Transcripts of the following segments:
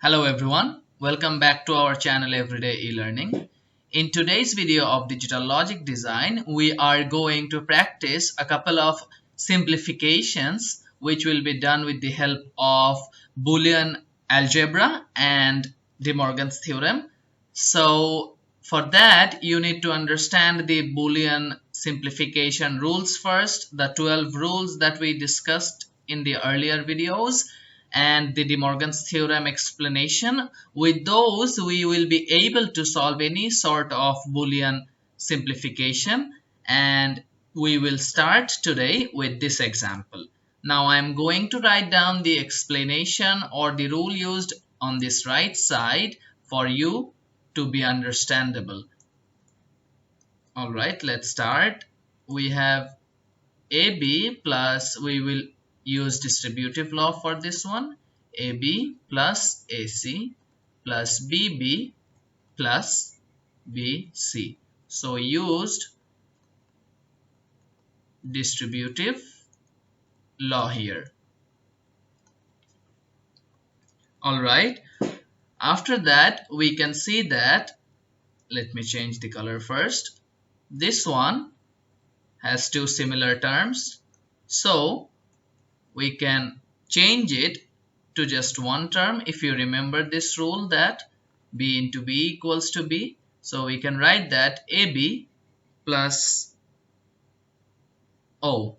Hello everyone, welcome back to our channel Everyday eLearning. In today's video of Digital Logic Design, we are going to practice a couple of simplifications which will be done with the help of Boolean algebra and De Morgan's theorem. So for that you need to understand the Boolean simplification rules first, the 12 rules that we discussed in the earlier videos, and the De Morgan's theorem explanation. With those, we will be able to solve any sort of Boolean simplification, and we will start today with this example. Now I am going to write down the explanation or the rule used on this right side for you to be understandable. Alright, let's start. We have AB plus, we will use distributive law for this one, AB plus AC plus BB plus BC. So used distributive law here. Alright, after that we can see that, let me change the color first. This one has two similar terms, so we can change it to just one term. If you remember this rule that B into B equals to B, so we can write that AB plus,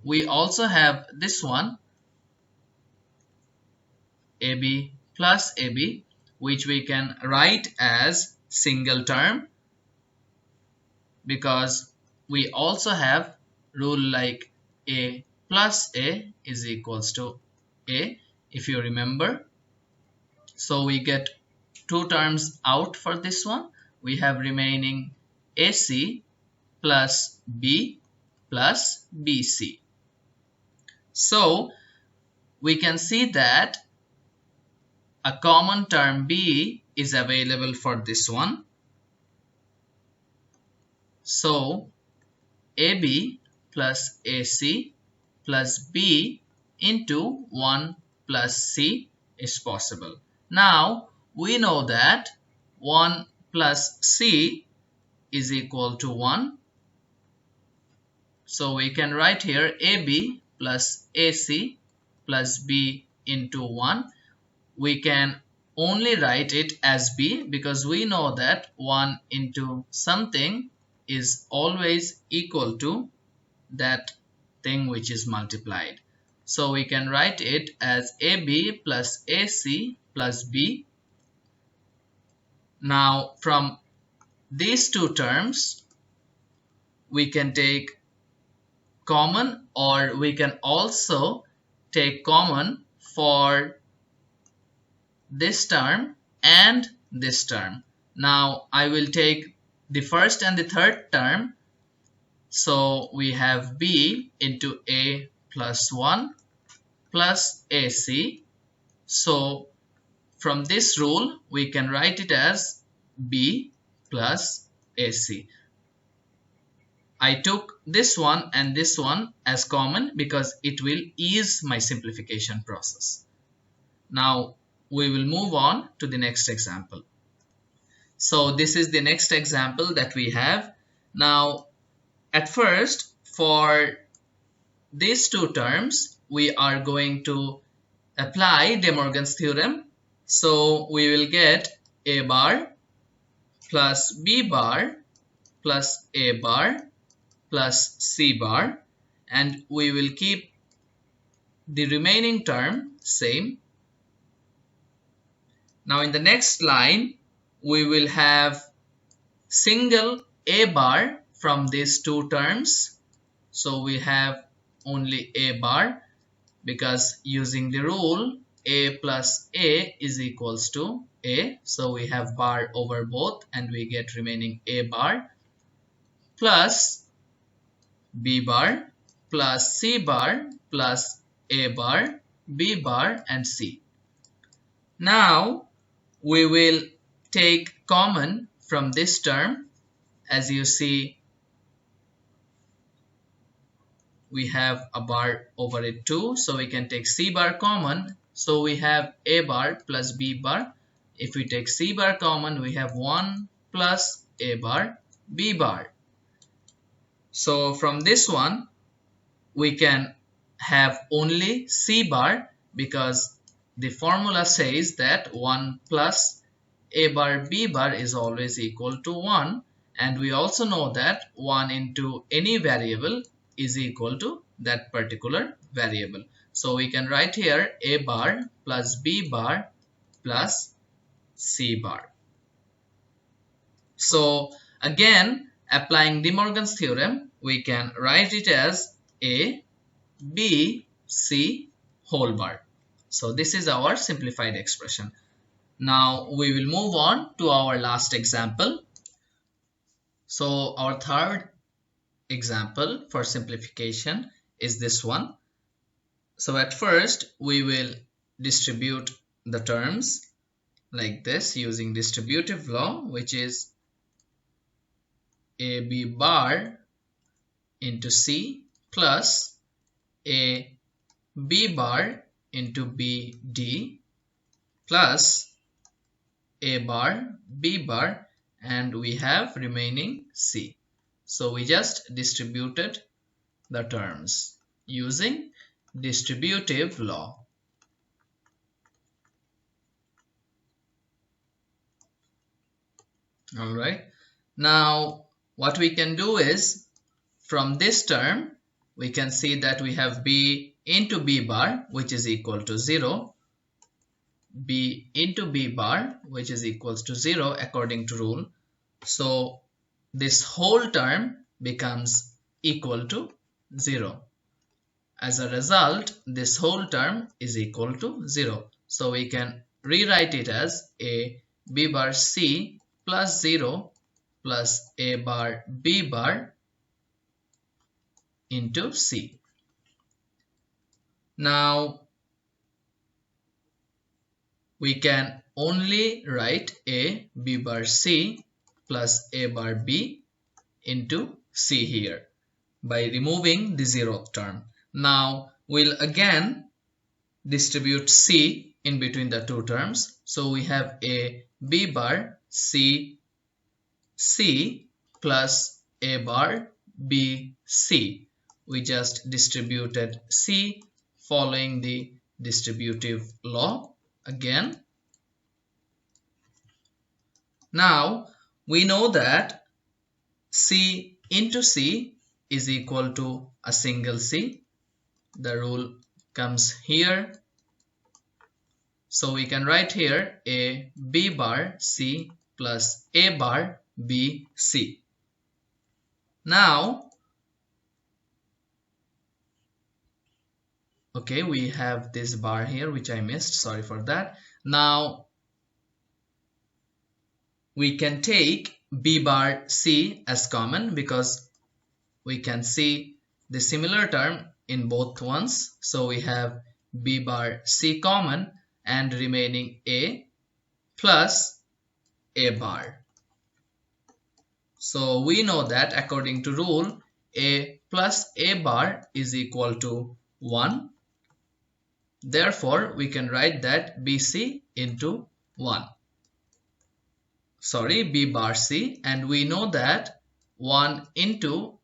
we also have this one, AB plus AB, which we can write as single term, because we also have rule like A plus A is equals to A, if you remember. So we get two terms out for this one. We have remaining AC plus B plus BC. So we can see that a common term B is available for this one. So AB plus AC plus B into 1 plus C is possible. Now we know that 1 plus C is equal to 1. So we can write here AB plus AC plus B into 1. We can only write it as B because we know that 1 into something is always equal to that thing which is multiplied. So we can write it as AB plus AC plus B. Now from these two terms we can take common, or we can also take common for this term and this term. Now I will take the first and the third term. So we have B into A plus 1 plus AC. So from this rule we can write it as B plus AC. I took this one and this one as common because it will ease my simplification process. Now we will move on to the next example. So this is the next example that we have. Now at first, for these two terms, we are going to apply De Morgan's theorem. So we will get A bar plus B bar plus A bar plus C bar, and we will keep the remaining term same. Now in the next line, we will have single A bar from these two terms. So we have only A bar because using the rule A plus A is equals to A. So we have bar over both and we get remaining A bar plus B bar plus C bar plus A bar, B bar and C. Now we will take common from this term. As you see, we have a bar over it too, so we can take C bar common. So we have A bar plus B bar if we take c bar common, we have 1 plus a bar b bar. So from this one, we can have only c bar because the formula says that 1 plus a bar b bar is always equal to 1, and we also know that 1 into any variable is equal to that particular variable. So we can write here a bar plus b bar plus c bar. So again, applying De Morgan's theorem, we can write it as a b c whole bar. So this is our simplified expression. Now we will move on to our last example. So our third example for simplification is this one. So at first we will distribute the terms like this using distributive law, which is a b bar into c plus a b bar into b d plus a bar b bar, and we have remaining c. So we just distributed the terms using distributive law. Alright, now what we can do is, from this term we can see that we have b into b bar, which is equal to 0, b into b bar, which is equals to 0 according to rule. So this whole term becomes equal to 0. As a result, this whole term is equal to 0. So we can rewrite it as a b bar c plus 0 plus a bar b bar into c. Now we can only write a b bar c plus a bar b into c here by removing the 0th term. Now we'll again distribute c in between the two terms. So we have a b bar c c plus a bar b c. We just distributed c following the distributive law again. Now we know that c into c is equal to a single c. The rule comes here. So we can write here a b bar c plus a bar b c. Now, okay, we have this bar here which I missed, sorry for that. Now we can take b bar c as common because we can see the similar term in both ones. So we have b bar c common and remaining a plus a bar. So we know that according to rule, a plus a bar is equal to 1. Therefore, we can write that bc into 1. Sorry, b bar c, and we know that 1 into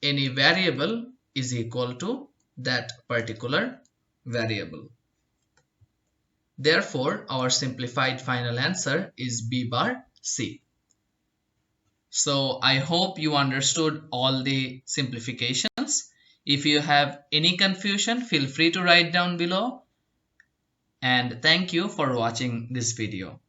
any variable is equal to that particular variable. Therefore, our simplified final answer is b bar c. So I hope you understood all the simplifications. If you have any confusion, feel free to write down below. And thank you for watching this video.